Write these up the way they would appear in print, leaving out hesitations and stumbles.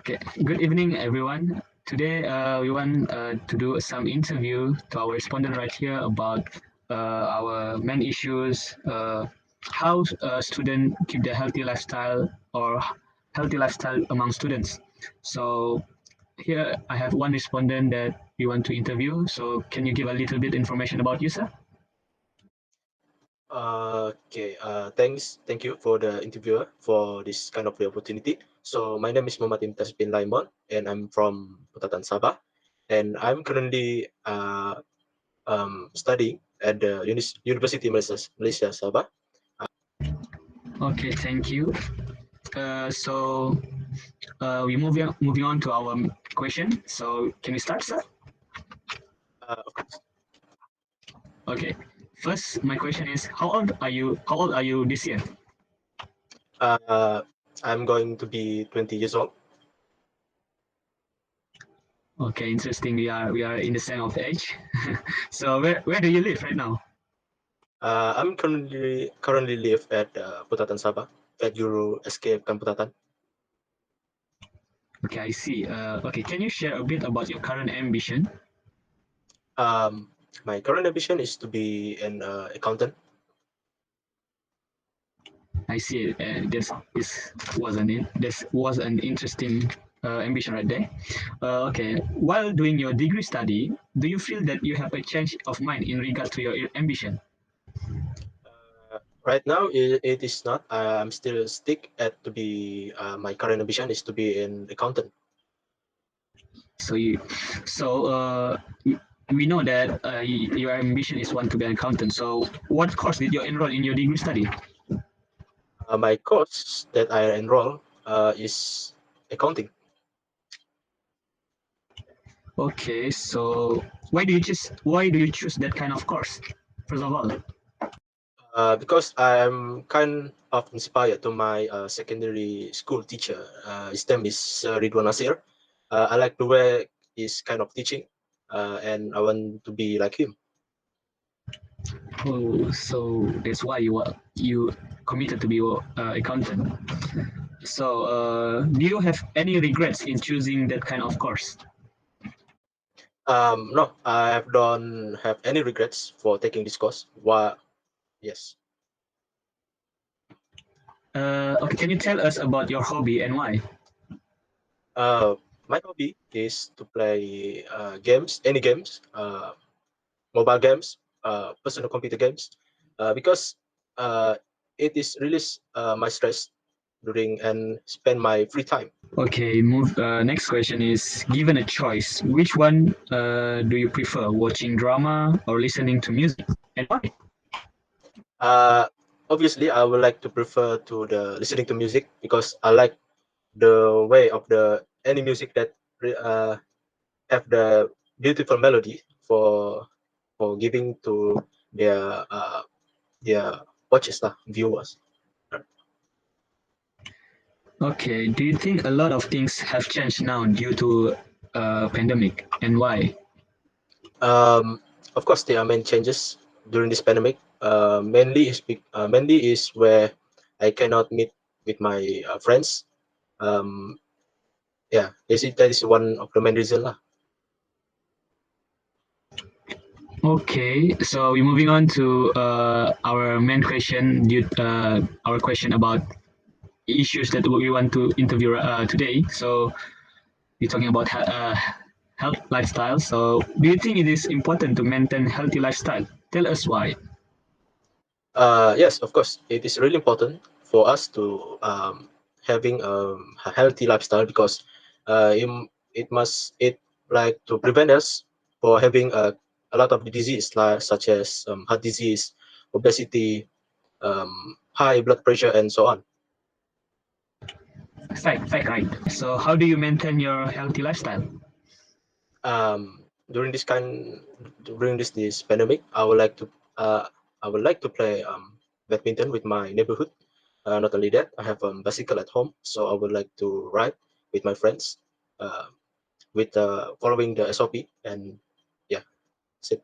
Okay, good evening, everyone. Today, we want to do some interview to our respondent right here about our main issues, how students keep their healthy lifestyle or healthy lifestyle among students. So here I have one respondent that we want to interview. So can you give a little bit information about you, sir? Thank you for the interviewer for this kind of the opportunity. So my name is Muhammad bin Laimon, and I'm from Putatan Sabah, and I'm currently studying at the University Malaysia Sabah. Okay, thank you. So we moving on to our question. So can we start, sir? Of course. Okay. First, my question is, how old are you? How old are you this year? I'm going to be 20 years old. Okay, interesting. We are in the same of age. So where do you live right now? I'm currently live at Putatan Sabah at Euro Escape Kamputatan. Okay, I see. Okay, can you share a bit about your current ambition? My current ambition is to be an accountant. I see. This was an interesting ambition right there. Okay, while doing your degree study, do you feel that you have a change of mind in regard to your ambition? Right now, it is not. I'm still stick at to be my current ambition is to be an accountant. So we know that your ambition is want to be an accountant. So what course did you enroll in your degree study? My course that I enroll is accounting. Okay, so why do you choose that kind of course? First of all. Because I'm kind of inspired to my secondary school teacher. His name is Ridwan Nasir. I like the way he's kind of teaching, and I want to be like him. Oh, so that's why you committed to be accountant. So do you have any regrets in choosing that kind of course? No, I don't have any regrets for taking this course. Why? Yes. Okay, can you tell us about your hobby and why? My hobby is to play games, any games, mobile games, personal computer games, because uh, it is release my stress during and spend my free time. Okay, next question is, given a choice, which one do you prefer, watching drama or listening to music, and why? Uh, Obviously, I would like to prefer to the listening to music because I like the way of the any music that have the beautiful melody for giving to their their watchers lah, viewers. Okay, do you think a lot of things have changed now due to pandemic, and why? Um, of course, there are many changes during this pandemic. Mainly is where I cannot meet with my friends. Um, yeah, that is one of the main reason lah. Okay, so we're moving on to our main question, our question about issues that we want to interview today. So we're talking about health lifestyle. So do you think it is important to maintain healthy lifestyle? Tell us why. Yes, of course, it is really important for us to having a healthy lifestyle because it, it like to prevent us for having a lot of the disease like such as heart disease, obesity, high blood pressure, and so on. Fact, right. So how do you maintain your healthy lifestyle? During this pandemic, I would like to play badminton with my neighborhood. Not only that, I have a bicycle at home, so I would like to ride with my friends, uh, with following the SOP, and yeah, that's it.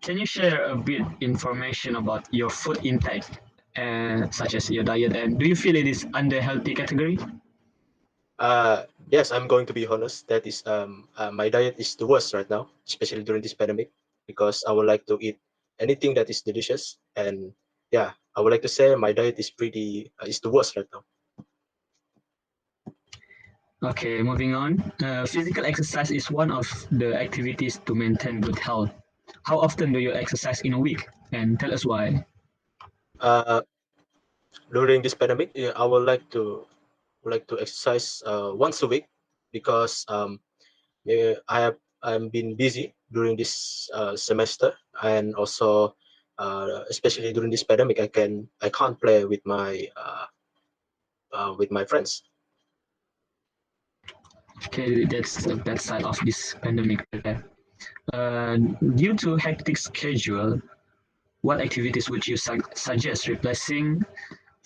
Can you share a bit information about your food intake, such as your diet, and do you feel it is under healthy category? Yes, I'm going to be honest. That is, my diet is the worst right now, especially during this pandemic, because I would like to eat anything that is delicious. And yeah, I would like to say my diet is pretty is the worst right now. Okay, moving on. Physical exercise is one of the activities to maintain good health. How often do you exercise in a week? And tell us why. Uh, During this pandemic, yeah, I would like to exercise once a week because yeah, I'm been busy during this semester, and also especially during this pandemic, I can't play with my friends. Okay, that's the bad side of this pandemic. Uh, Due to hectic schedule, what activities would you suggest replacing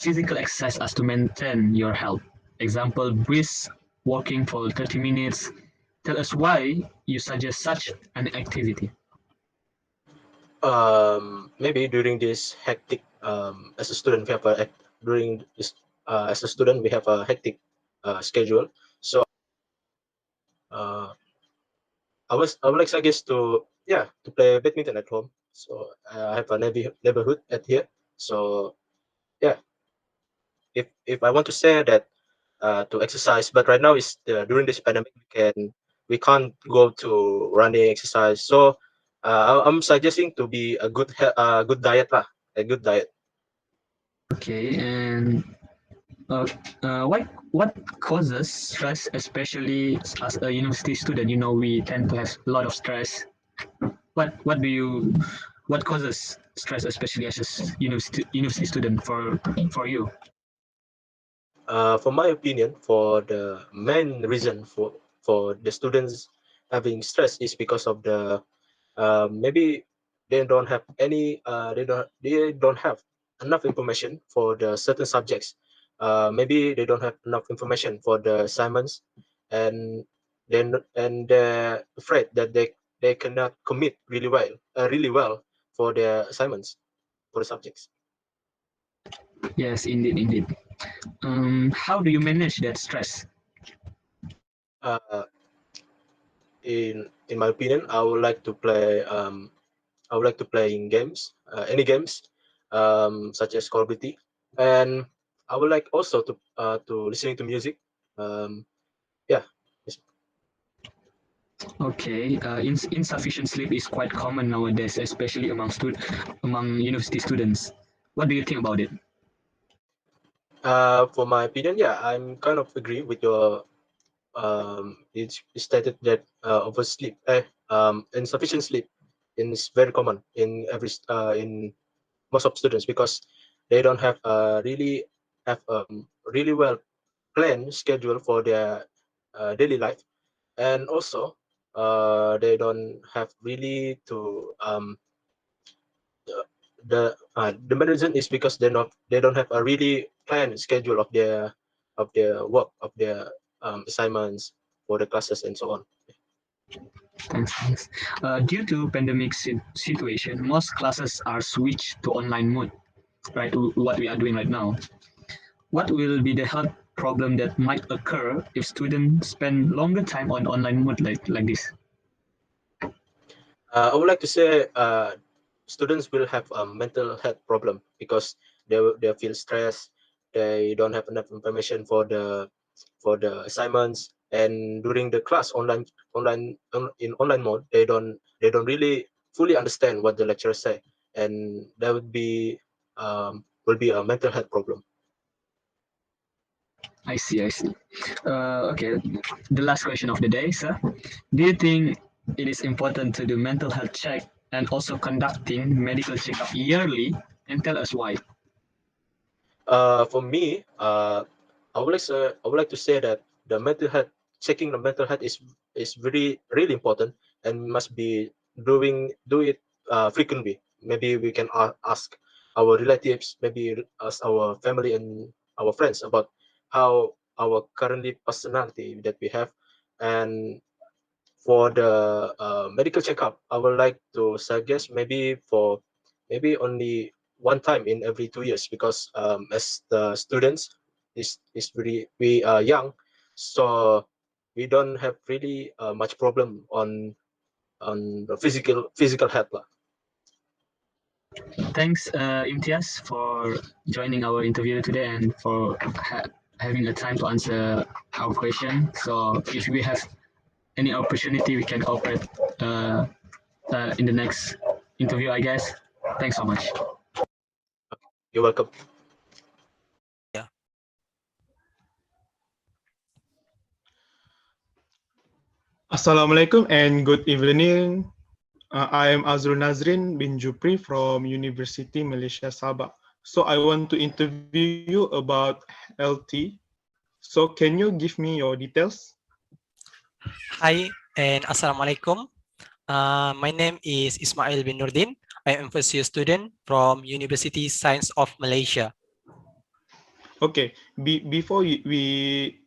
physical exercise as to maintain your health? Example, brisk walking for 30 minutes. Tell us why you suggest such an activity. Maybe during this hectic as a student we have a during this as a student we have a hectic schedule. So uh, I would like suggest to yeah to play badminton at home. So I have a neighborhood at here. So yeah, if I want to say that to exercise, but right now is during this pandemic we can't go to running exercise. So I'm suggesting to be a good diet lah, a good diet. Okay, and uh, what causes stress, especially as a university student? You know, we tend to have a lot of stress. What do you what causes stress, especially as a university student for you? For my opinion, for the main reason for the students having stress is because of the maybe they don't have enough information for the certain subjects. Maybe they don't have enough information for the assignments, and they're afraid that they cannot commit really well for their assignments for the subjects. Yes, indeed, indeed. How do you manage that stress? Uh, in my opinion, I would like to play in games, any games, such as Call of Duty, and I would like also to listening to music. Um, yeah, yes. Okay, insufficient sleep is quite common nowadays, especially among university students. What do you think about it? For my opinion, yeah, I'm kind of agree with your it's stated that oversleep, insufficient sleep is very common in most of students because they don't have really well planned schedule for their daily life, and also they don't have really to the main reason is because they don't have a really planned schedule of their work of their assignments for the classes and so on. Thanks, thanks. Due to pandemic situation, most classes are switched to online mode, right? What we are doing right now. What will be the health problem that might occur if students spend longer time on online mode like this? I would like to say students will have a mental health problem because they feel stressed. They don't have enough information for the assignments, and during the class in online mode, they don't really fully understand what the lecturer say, and that will be a mental health problem. I see, I see. Okay, the last question of the day, sir. Do you think it is important to do mental health check and also conducting medical checkup yearly? And tell us why. For me, I would like to say that the mental health checking the mental health is really important and must be do it frequently. Maybe we can ask our relatives, maybe ask our family and our friends about how our currently personality that we have. And for the medical checkup, I would like to suggest maybe only one time in every 2 years because as the students is very we are young, so we don't have really much problem on the physical health lah. Thanks, Imtiaz, for joining our interview today and for having the time to answer our question. So if we have any opportunity, we can cooperate in the next interview, I guess. Thanks so much. You're welcome. Yeah. Assalamualaikum and good evening. I am AZZRUL Nazrin bin JUPRI from University Malaysia Sabah. So I want to interview you about LT. So can you give me your details? Hi and Assalamualaikum. My name is Ismail bin Nurdin. I am first year student from University Science of Malaysia. Okay, before we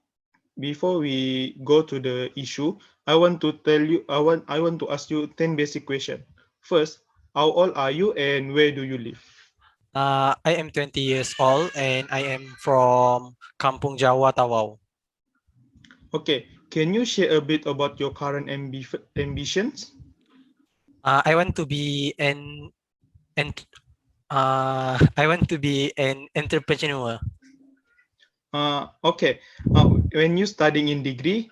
go to the issue, I want to ask you 10 basic questions. First, how old are you and where do you live? I am 20 years old and I am from Kampung Jawa, Tawau. Okay, can you share a bit about your current ambitions? I want to be an entrepreneur. Okay, when you studying in degree,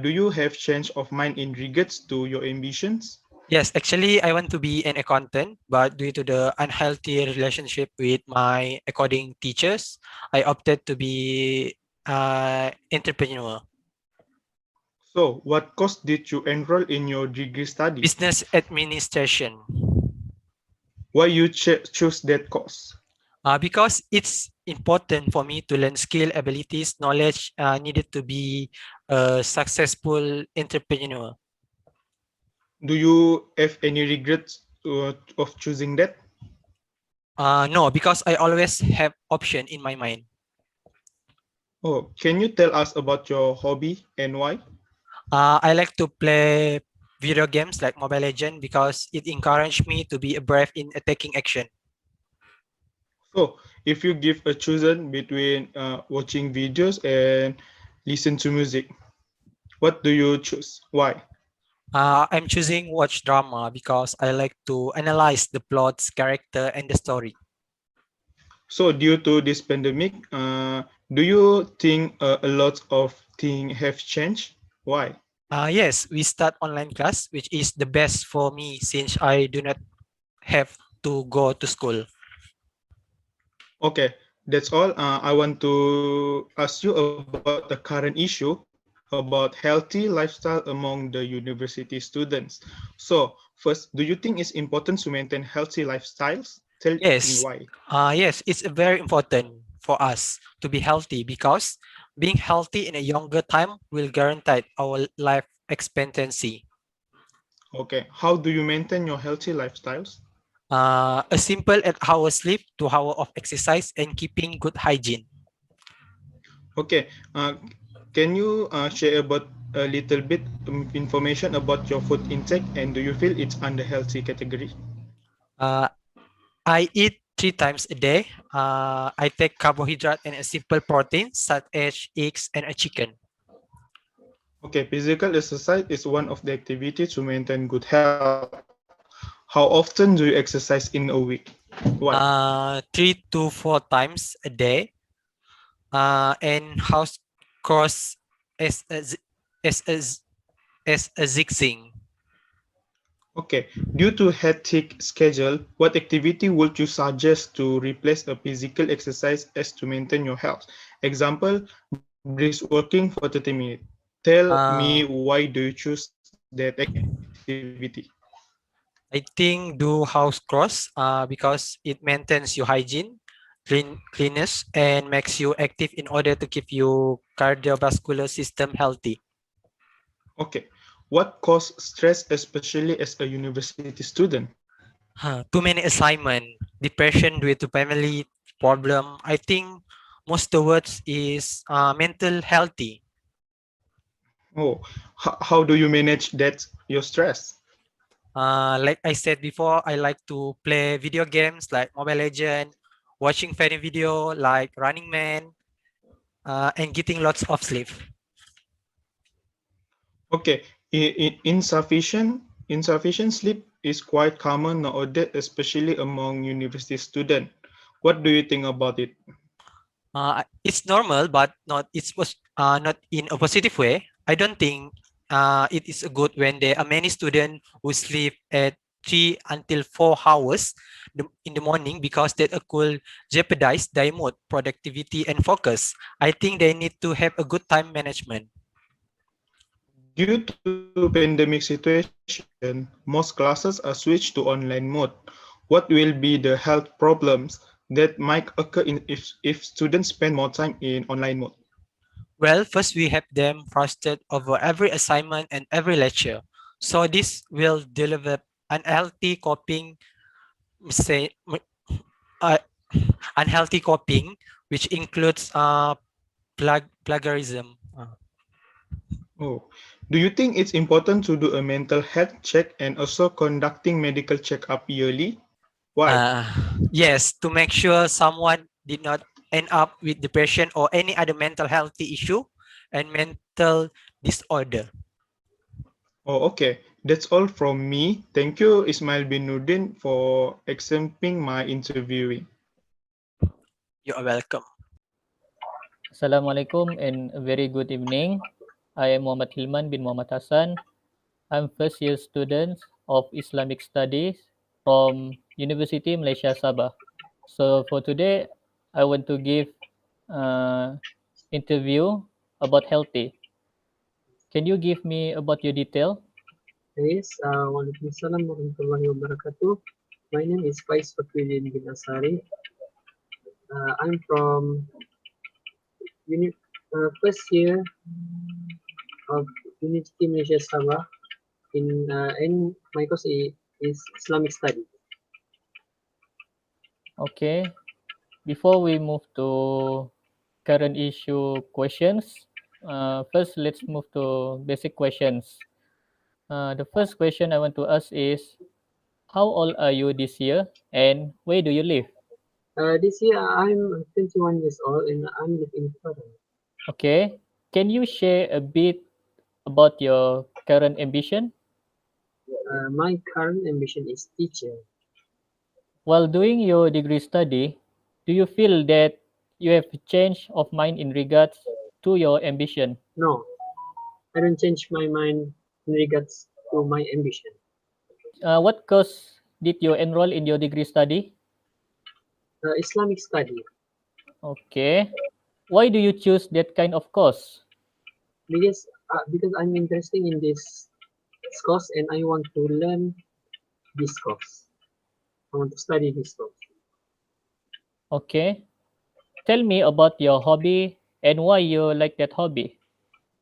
do you have change of mind in regards to your ambitions? Yes, actually, I want to be an accountant, but due to the unhealthy relationship with my accounting teachers, I opted to be entrepreneur. So, what course did you enroll in your degree study? Business administration. Why you choose that course? Because it's important for me to learn skill, abilities, knowledge needed to be a successful entrepreneur. Do you have any regrets of choosing that? No, because I always have option in my mind. Oh, can you tell us about your hobby and why? I like to play video games like Mobile Legends because it encouraged me to be brave in taking action. So, if you give a chosen between watching videos and listen to music, what do you choose? Why? I'm choosing watch drama because I like to analyze the plots, character, and the story. So, due to this pandemic, do you think a lot of things have changed? Why? Yes, we start online class, which is the best for me since I do not have to go to school. Okay, that's all. I want to ask you about the current issue about healthy lifestyle among the university students. So, first, do you think it's important to maintain healthy lifestyles? Tell me Yes, why. yes, it's very important for us to be healthy because being healthy in a younger time will guarantee our life expectancy. Okay, how do you maintain your healthy lifestyles? A simple 8 hour sleep, 2 hours of exercise, and keeping good hygiene. Okay, can you share about a little bit information about your food intake and do you feel it's under healthy category? Uh, I eat 3 times a day. I take carbohydrate and a simple protein such as eggs and a chicken. Okay, physical exercise is one of the activities to maintain good health. How often do you exercise in a week? Why? 3 to 4 times a day. And house course as a z- as a zigzag. Okay, due to hectic schedule, what activity would you suggest to replace a physical exercise as to maintain your health? Example, brisk walking for 30 minutes. Tell me Uh, why do you choose that activity? I think do house cross because it maintains your hygiene, cleanness, and makes you active in order to keep your cardiovascular system healthy. Okay, what cause stress especially as a university student? Too many assignment, depression due to family problem. I think most towards is mental healthy. Oh, how do you manage that your stress? Like I said before, I like to play video games like Mobile Legend, watching funny video like Running Man, and getting lots of sleep. Okay, insufficient sleep is quite common nowadays, especially among university students. What do you think about it? It's normal, but not in a positive way. I don't think it is good when there are many students who sleep at 3 until 4 hours in the morning, because that could jeopardize their mood, productivity, and focus. I think they need to have a good time management. Due to pandemic situation, most classes are switched to online mode. What will be the health problems that might occur if students spend more time in online mode? Well, first we have them frustrated over every assignment and every lecture. So this will develop unhealthy coping, say, uh, unhealthy coping, which includes plagiarism. Oh, do you think it's important to do a mental health check and also conducting medical checkup yearly? Why? Uh, yes, to make sure someone did not end up with depression or any other mental health issue and mental disorder. Oh, okay. That's all from me. Thank you, Ismail bin Nurdin, for accepting my interviewing. You are welcome. Assalamualaikum and a very good evening. I am Muhammad HILMAN bin Muhammad HASSAN. I'm first year student of Islamic Studies from University Malaysia Sabah. So for today, I want to give interview about healthy. Can you give me about your detail? Yes, Waalaikumsalam warahmatullahi wabarakatuh. My name is Faiz Fakruddin bin Asari. I'm from first year of University Malaysia Sabah and my course is Islamic Study. Okay. Before we move to current issue questions, first let's move to basic questions. The first question I want to ask is, how old are you this year and where do you live? This year I'm 21 years old and I'm living in Padang. Okay. Can you share a bit about your current ambition? My current ambition is teacher. While doing your degree study, do you feel that you have a change of mind in regards to your ambition? No, I don't change my mind in regards to my ambition. What course did you enroll in your degree study? Islamic study Okay. Why do you choose that kind of course? because I'm interested in this course and I want to learn this course. I want to study this course. Okay. Tell me about your hobby and why you like that hobby.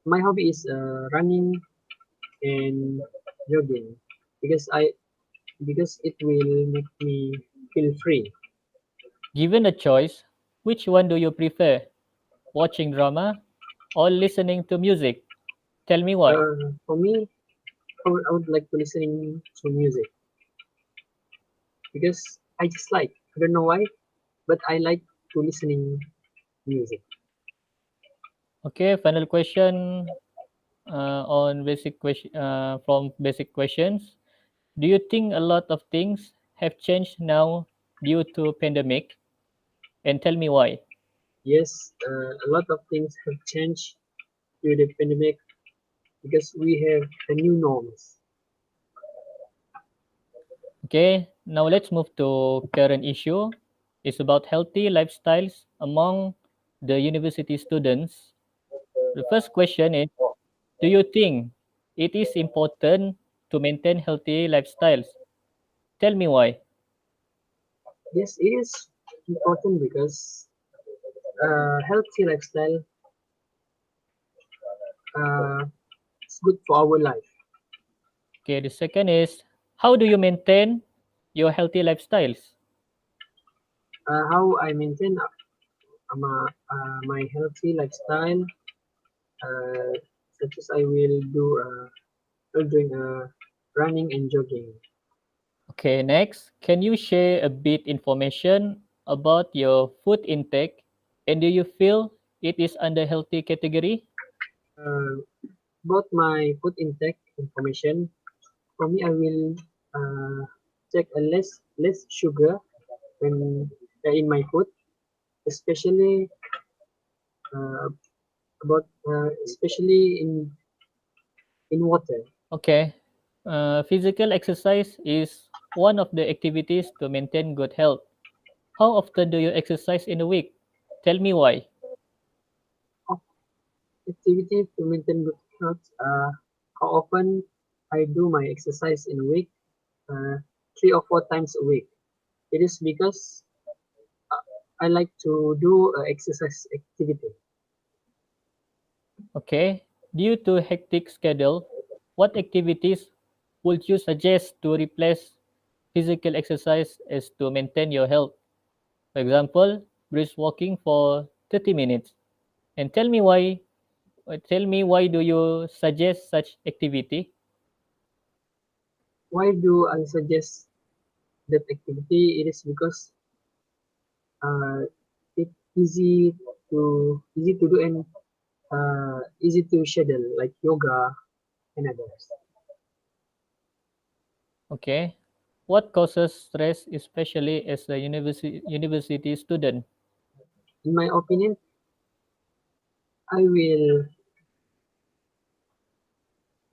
My hobby is running and jogging because it will make me feel free. Given a choice, which one do you prefer? Watching drama or listening to music? Tell me why. For me, I would like to listening to music because I just like, I don't know why, but I like to listening music. Okay, final question on basic question from basic questions. Do you think a lot of things have changed now due to pandemic? And tell me why. Yes, a lot of things have changed due to the pandemic because we have the new norms. Okay, now let's move to current issue. It's about healthy lifestyles among the university students. The first question is, do you think it is important to maintain healthy lifestyles? Tell me why. Yes, it is important because healthy lifestyle is good for our life. Okay, the second is, how do you maintain your healthy lifestyles? How I maintain my healthy lifestyle, such as I will doing running and jogging. Okay, next, can you share a bit information about your food intake and do you feel it is under healthy category? Uh, About my food intake information, for me, I will check a less sugar when in my food, especially uh, especially in water. Okay. Physical exercise is one of the activities to maintain good health. How often do you exercise in a week? Tell me why. Activity to maintain good health. How often I do my exercise in a week? 3 or 4 times a week. It is because I like to do exercise activity. Okay. Due to hectic schedule, what activities would you suggest to replace physical exercise as to maintain your health? For example, brisk walking for 30 minutes. And tell me why do you suggest such activity? Why do I suggest that activity? It is because it's easy to do and easy to schedule like yoga and others. Okay. What causes stress, especially as a university student? In my opinion, I will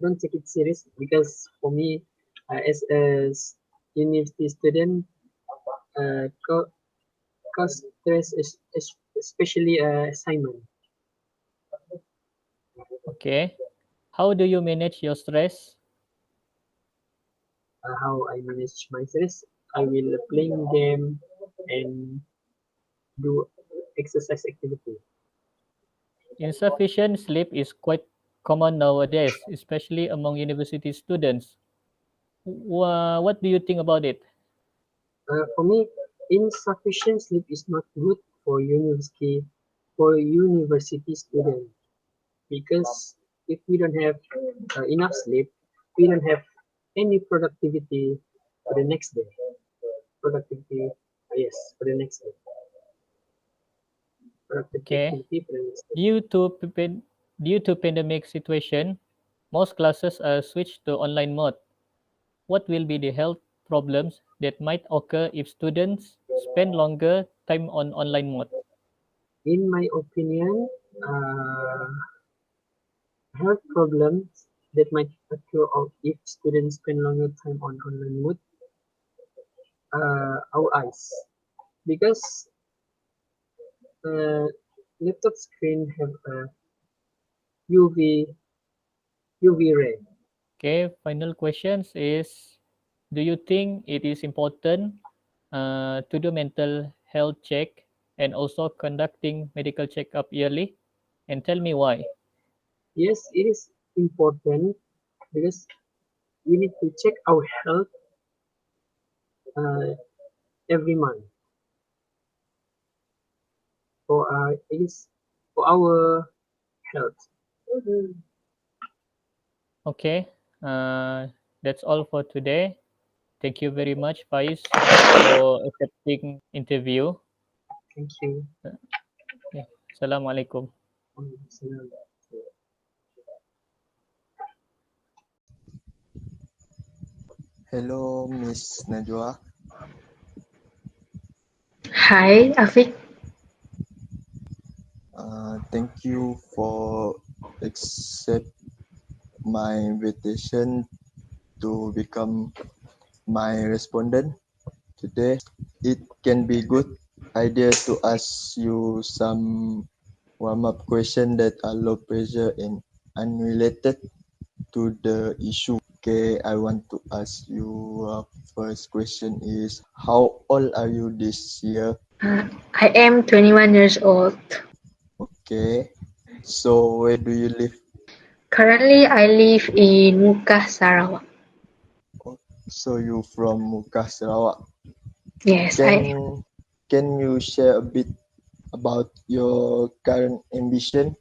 don't take it serious because for me, as a university student, cause stress is especially assignment. Okay. How do you manage your stress? How I manage my stress, I will playing game and do exercise activity. Insufficient sleep is quite common nowadays, especially among university students. What do you think about it? For me, insufficient sleep is not good for university student because if we don't have enough sleep, we don't have any productivity for the next day. Productivity, yes, for the next day. Okay. Productivity for the next day. Due to pandemic situation, most classes are switched to online mode. What will be the health problems that might occur if students spend longer time on online mode? In my opinion, uh, health problems that might occur if students spend longer time on online mode, our eyes, because uh, laptop screen have a UV ray. Okay, final questions is, do you think it is important to do mental health check and also conducting medical checkup yearly? And tell me why. Yes, it is important because we need to check our health uh, every month. It is for our health. Okay, that's all for today. Thank you very much, Faiz, for accepting interview. Thank you. Okay. Assalamualaikum. Hello, Miss Najwa. Hi, AFIQ. Thank you for accept my invitation to become my respondent today. It can be good idea to ask you some warm-up question that are low pressure and unrelated to the issue. Okay, I want to ask you first question is, how old are you this year? I am 21 years old. Okay, so where do you live? Currently, I live in Mukah, Sarawak. So you from Mukah, Sarawak. Yes, Can you share a bit about your current ambition?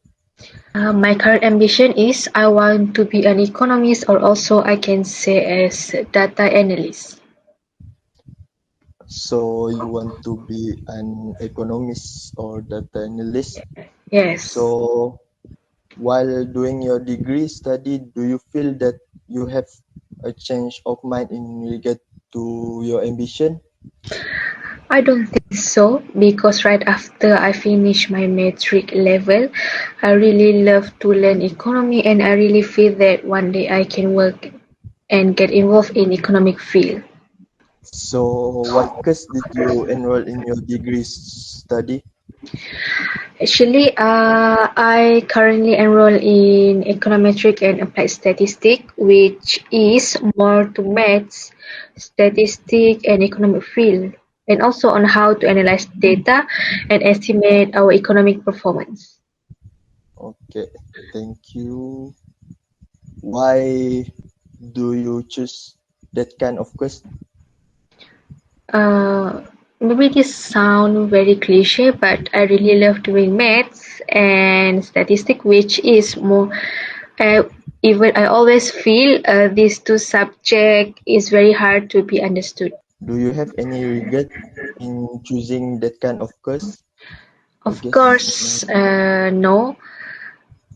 my current ambition is I want to be an economist, or also I can say as data analyst. So you want to be an economist or data analyst? Yes. So While doing your degree study, do you feel that you have a change of mind in regard to your ambition? I don't think so because right after I finish my metric level, I really love to learn economy and I really feel that one day I can work and get involved in economic field. So, what course did you enroll in your degree study? Actually, I currently enroll in econometric and applied statistic, which is more to maths, statistic, and economic field, and also on how to analyze data and estimate our economic performance. Okay, thank you. Why do you choose that kind of course? Maybe this sound very cliche, but I really love doing maths and statistic, which is more. Uh, Even I always feel these two subject is very hard to be understood. Do you have any regret in choosing that kind of course? I Of guess course, no.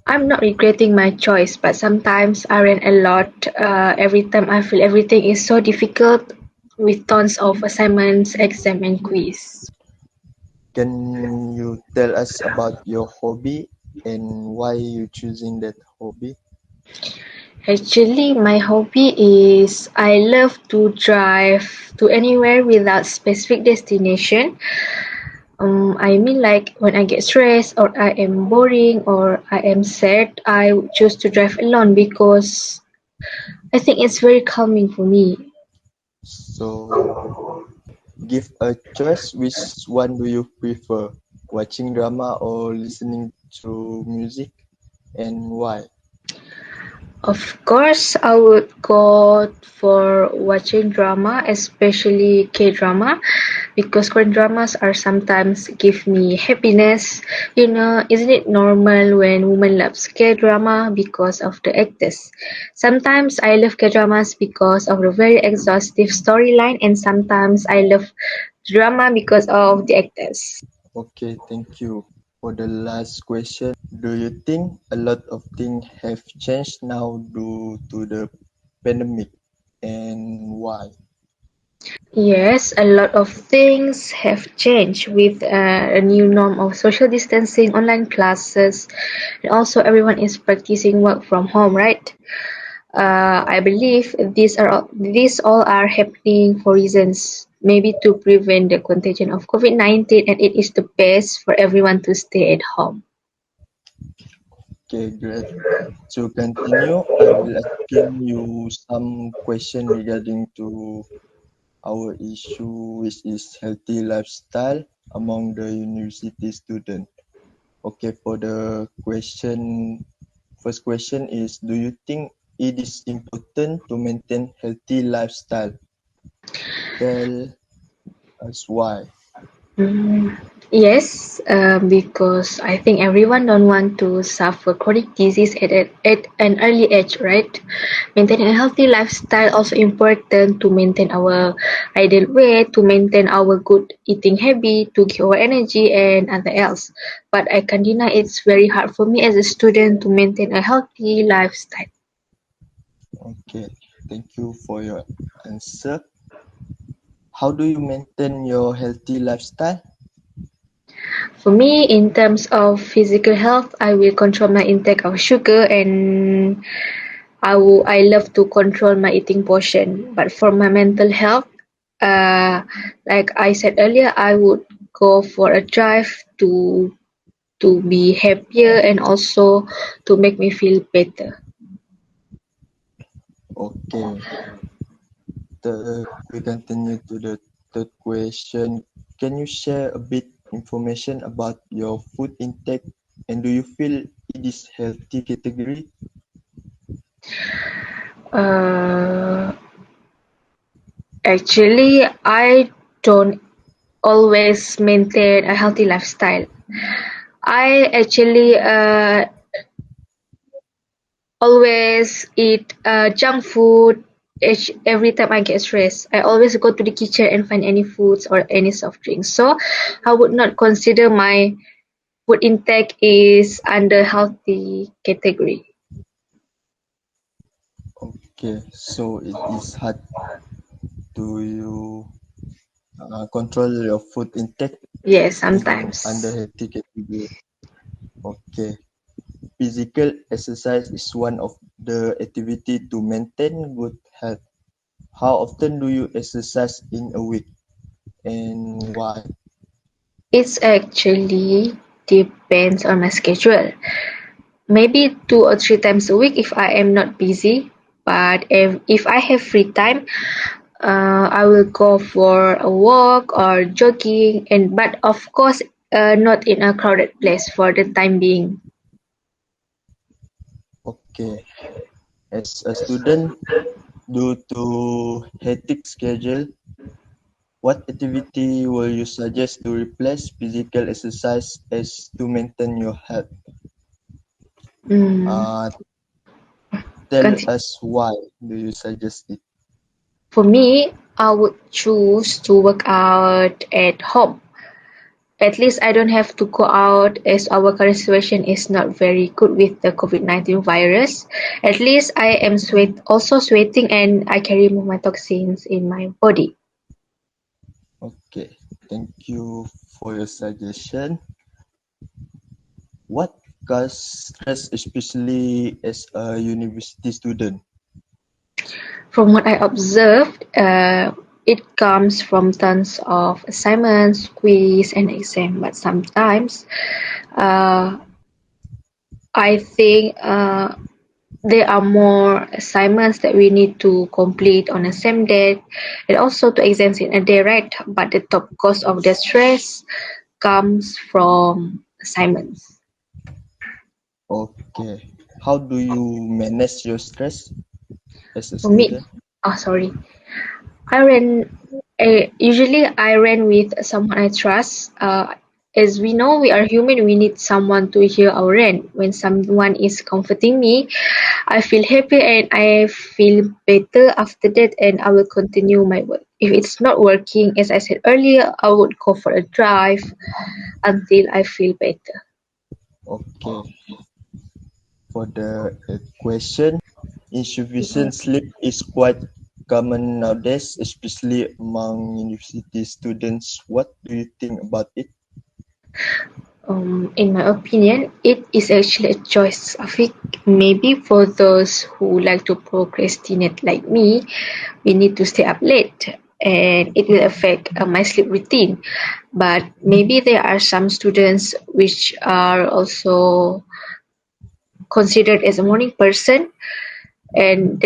I'm not regretting my choice, but sometimes I rant a lot. Every time I feel everything is so difficult with tons of assignments, exam, and quiz. Can you tell us about your hobby and why you choosing that hobby? Actually, my hobby is I love to drive to anywhere without specific destination. I mean, like when I get stressed or I am boring or I am sad, I would choose to drive alone because I think it's very calming for me. So, give a choice. Which one do you prefer? Watching drama or listening to music, and why? Of course, I would go for watching drama, especially K-drama, because Korean dramas are sometimes give me happiness. You know, isn't it normal when women loves K-drama because of the actors? Sometimes I love K-dramas because of the very exhaustive storyline, and sometimes I love drama because of the actors. Okay, thank you. For the last question, do you think a lot of things have changed now due to the pandemic, and why? Yes, a lot of things have changed with a new norm of social distancing, online classes, and also everyone is practicing work from home, right? I believe these all are happening for reasons maybe to prevent the contagion of COVID-19, and it is the best for everyone to stay at home. Okay, great. To continue, I will asking you some question regarding to our issue, which is healthy lifestyle among the university student. Okay, for the question, first question is, do you think it is important to maintain healthy lifestyle? Tell us why. Yes, because I think everyone don't want to suffer chronic disease at an early age, right? Maintaining a healthy lifestyle also important to maintain our ideal weight, to maintain our good eating habit, to give our energy and other else. But I can deny it's very hard for me as a student to maintain a healthy lifestyle. Okay, thank you for your answer. How do you maintain your healthy lifestyle? For me, in terms of physical health, I will control my intake of sugar and I love to control my eating portion. But for my mental health, uh, like I said earlier, I would go for a drive to be happier and also to make me feel better. Okay, we continue to the third question. Can you share a bit information about your food intake and do you feel it is healthy category? Uh, Actually, I don't always maintain a healthy lifestyle. I actually always eat junk food every time I get stressed. I always go to the kitchen and find any foods or any soft drinks. So I would not consider my food intake is under healthy category. Okay, so it is hard to you control your food intake Yes, in sometimes. under healthy category. Okay. Physical exercise is one of the activity to maintain good health. How often do you exercise in a week and why? It's actually depends on my schedule. Maybe 2 or 3 times a week if I am not busy. But if I have free time, I will go for a walk or jogging, but of course, not in a crowded place for the time being. Okay. As a student, due to hectic schedule, what activity will you suggest to replace physical exercise as to maintain your health? Mm, Tell Conti- us why do you suggest it? For me, I would choose to work out at home. At least I don't have to go out as our current situation is not very good with the COVID-19 virus. At least I am also sweating and I can remove my toxins in my body. Okay, thank you for your suggestion. What causes stress, especially as a university student? From what I observed, it comes from tons of assignments, quiz, and exam. But sometimes, I think there are more assignments that we need to complete on the same day, and also to exams in a day, right? But the top cause of the stress comes from assignments. Okay, how do you manage your stress as a For me, student? sorry. Usually I ran with someone I trust. As we know, we are human. We need someone to hear our rant. When someone is comforting me, I feel happy and I feel better after that, and I will continue my work. If it's not working, as I said earlier, I would go for a drive until I feel better. Okay, for the question, insufficient sleep is quite common nowadays, especially among university students. What do you think about it? In my opinion, it is actually a choice. I think maybe for those who like to procrastinate like me, we need to stay up late and it will affect my sleep routine. But maybe there are some students which are also considered as a morning person and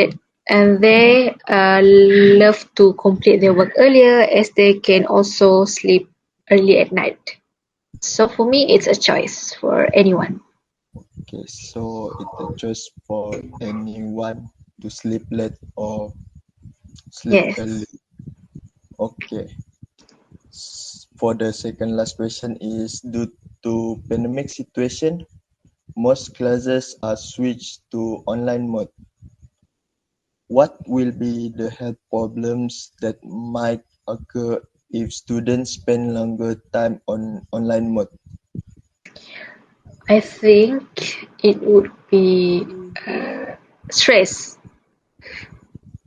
they love to complete their work earlier as they can also sleep early at night. So for me, it's a choice for anyone. Okay, so it's a choice for anyone to sleep late or sleep Yes. early. Okay. For the second last question is due to pandemic situation, most classes are switched to online mode. What will be the health problems that might occur if students spend longer time on online mode? I think it would be stress.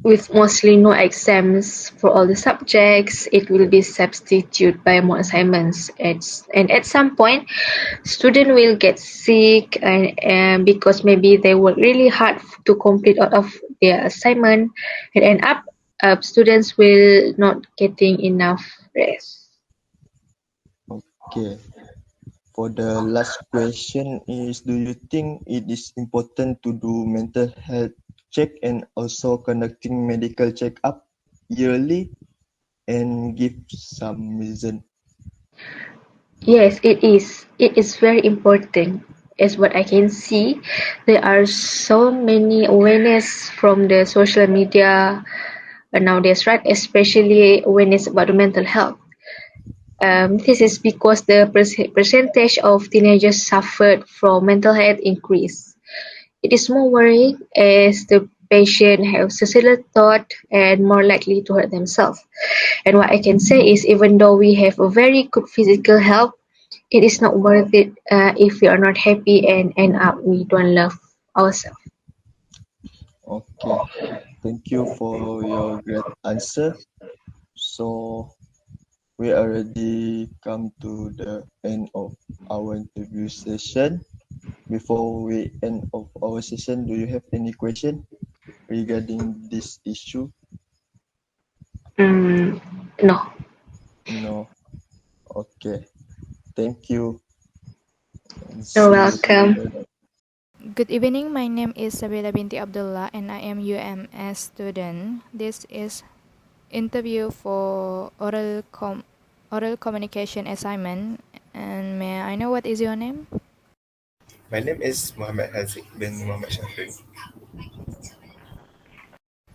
With mostly no exams for all the subjects, it will be substituted by more assignments. And at some point, student will get sick and because maybe they work really hard to complete all of their assignment and end up students will not getting enough rest. Okay. For the last question is, do you think it is important to do mental health check and also conducting medical checkup yearly and give some reason? Yes, it is. It is very important. As what I can see, there are so many awareness from the social media nowadays, right? Especially awareness about the mental health. This is because the percentage of teenagers suffered from mental health increase. It is more worrying as the patient have suicidal thought and more likely to hurt themselves. And what I can say is even though we have a very good physical health, it is not worth it if we are not happy and end up we don't love ourselves. Okay, thank you for your great answer. So we already come to the end of our interview session. Before we end of our session, do you have any question regarding this issue? No. No. Okay. Thank you. And You're see you welcome. later. Good evening. My name is SABILAH binti Abdullah and I am UMS student. This is interview for oral communication assignment. And may I know what is your name? My name is Muhammad Haziq bin Muhammad Shafri.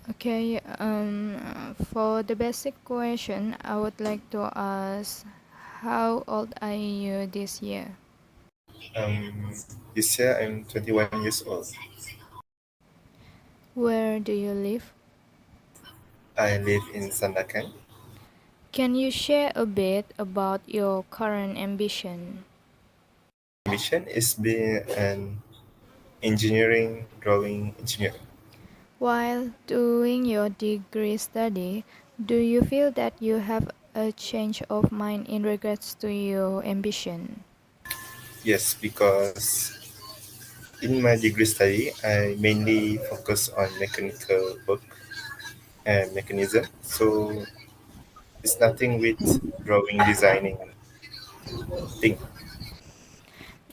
Okay. For the basic question, I would like to ask, how old are you this year? This year I'm 21 years old. Where do you live? I live in Sandakan. Can you share a bit about your current ambition? Mission is being an engineering drawing engineer. While doing your degree study, do you feel that you have a change of mind in regards to your ambition? Yes, because in my degree study I mainly focus on mechanical work and mechanism. So it's nothing with drawing designing thing.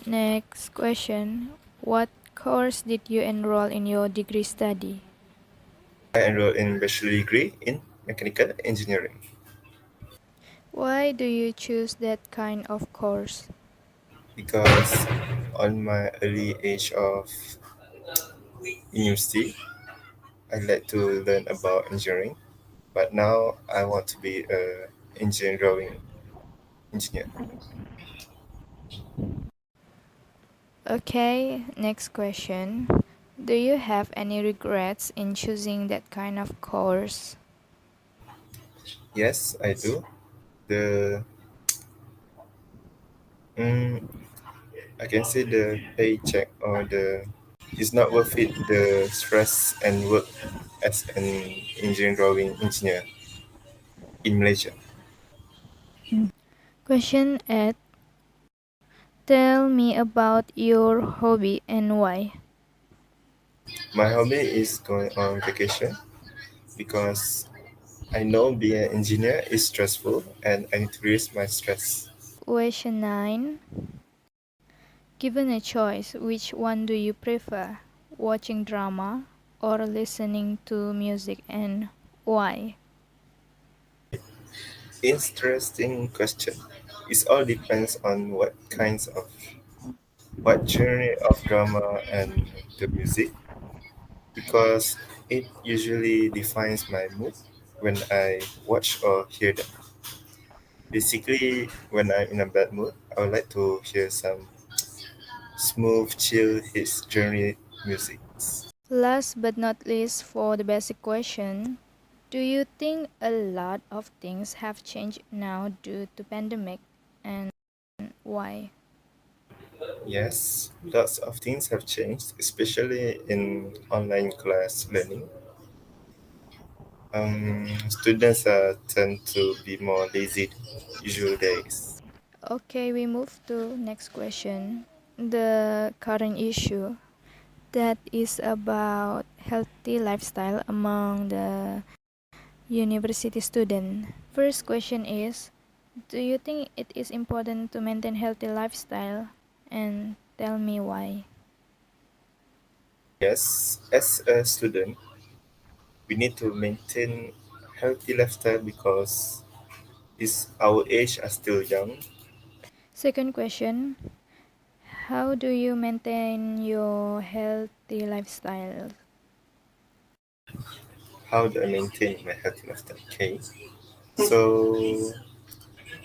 Next question. What course did you enroll in your degree study? I enrolled in bachelor degree in mechanical engineering Why do you choose that kind of course? because on my early age of university I like to learn about engineering, but now I want to be a engineering drawing engineer. Okay, next question. Do you have any regrets in choosing that kind of course? Yes, I do. The mm, I can say the paycheck or the it's not worth it the stress and work as an engineering drawing engineer in Malaysia. Question 8. Tell me about your hobby and why. My hobby is going on vacation because I know being an engineer is stressful and I need to release my stress. Question 9. Given a choice, which one do you prefer? Watching drama or listening to music, and why? Interesting question. It all depends on what genre of drama and the music because it usually defines my mood when I watch or hear them. Basically, when I'm in a bad mood, I would like to hear some smooth, chill, hits genre music. Last but not least, for the basic question, do you think a lot of things have changed now due to pandemic, and why? Yes, lots of things have changed, especially in online class learning. Students tend to be more lazy usual days. Okay, we move to next question. The current issue that is about healthy lifestyle among the university student. First question is, do you think it is important to maintain healthy lifestyle, and tell me why? Yes, as a student, we need to maintain healthy lifestyle because our age are still young. Second question, how do you maintain your healthy lifestyle? How do I maintain my healthy lifestyle? Okay, so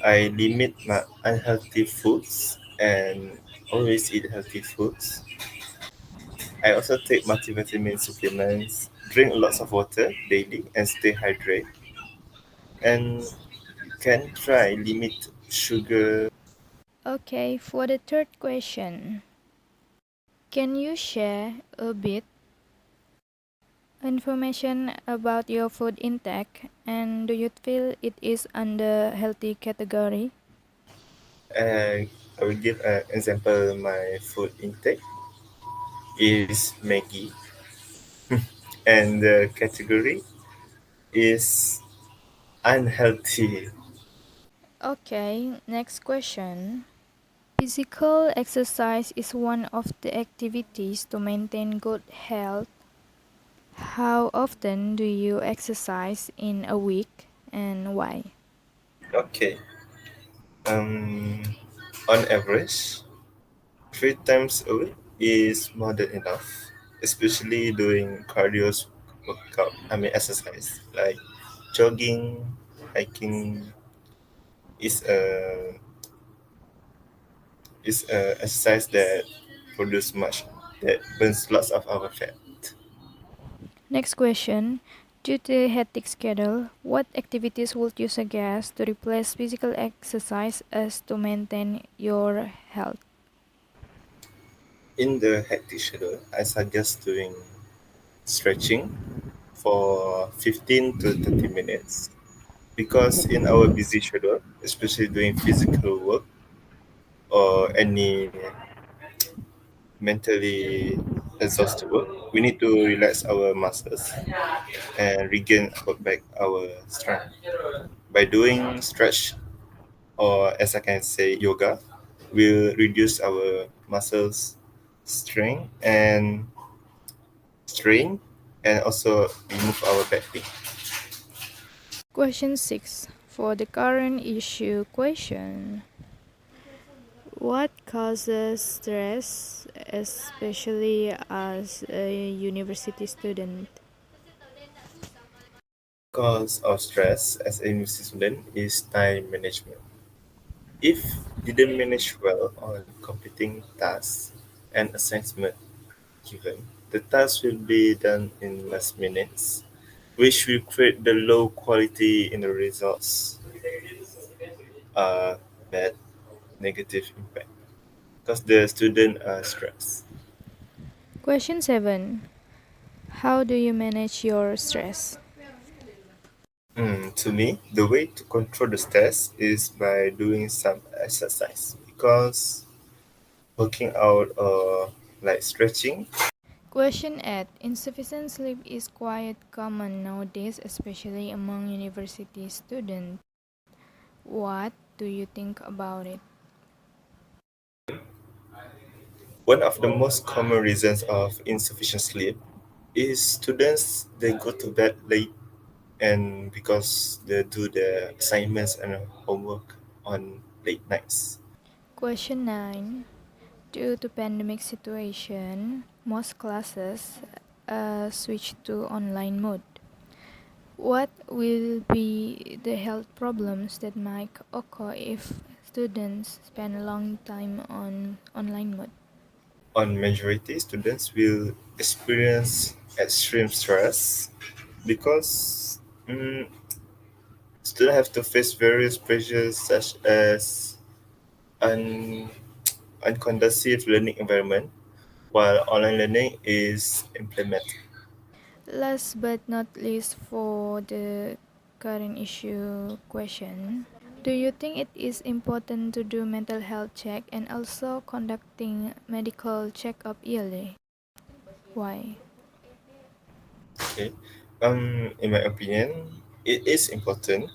I limit my unhealthy foods and always eat healthy foods. I also take multivitamin supplements, drink lots of water daily, and stay hydrated. And you can try limit sugar. Okay, for the third question, can you share a bit information about your food intake, and do you feel it is under healthy category? I will give an example. My food intake is Maggie, and the category is unhealthy. Okay, next question. Physical exercise is one of the activities to maintain good health. How often do you exercise in a week and why? Okay. Um, on average, 3 times a week is more than enough, especially doing cardio workout. I mean exercise like jogging, hiking is a exercise that produce much that burns lots of our fat. Next question. Due to hectic schedule, what activities would you suggest to replace physical exercise as to maintain your health? In the hectic schedule, I suggest doing stretching for 15 to 30 minutes because in our busy schedule, especially doing physical work or any mentally exhausted work, we need to relax our muscles and regain back our strength. By doing stretch or as I can say yoga, will reduce our muscles strength and strain and also remove our back pain. Question 6. For the current issue question, what causes stress, especially as a university student? Cause of stress as a university student is time management. If didn't manage well on completing tasks and assignment given, the task will be done in less minutes, which will create the low quality in the results. Bad negative impact because the student are stressed. Question 7. How do you manage your stress? To me, the way to control the stress is by doing some exercise because working out or like stretching. Question 8. Insufficient sleep is quite common nowadays, especially among university students. What do you think about it? One of the most common reasons of insufficient sleep is students they go to bed late and because they do their assignments and homework on late nights. Question 9. Due to pandemic situation, most classes switch to online mode. What will be the health problems that might occur if students spend a long time on online mode? On majority, students will experience extreme stress because students have to face various pressures such as an unconducive learning environment while online learning is implemented. Last but not least, for the current issue question, do you think it is important to do mental health check and also conducting medical checkup yearly? Why? Okay. In my opinion, it is important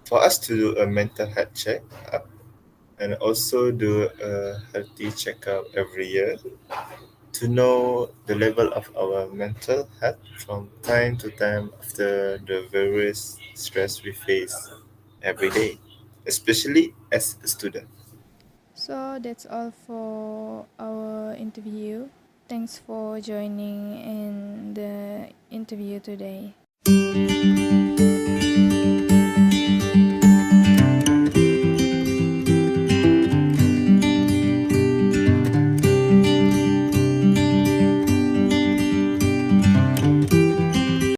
for us to do a mental health check up and also do a healthy checkup every year to know the level of our mental health from time to time after the various stress we face every day, especially as a student. So that's all for our interview. Thanks for joining in the interview today.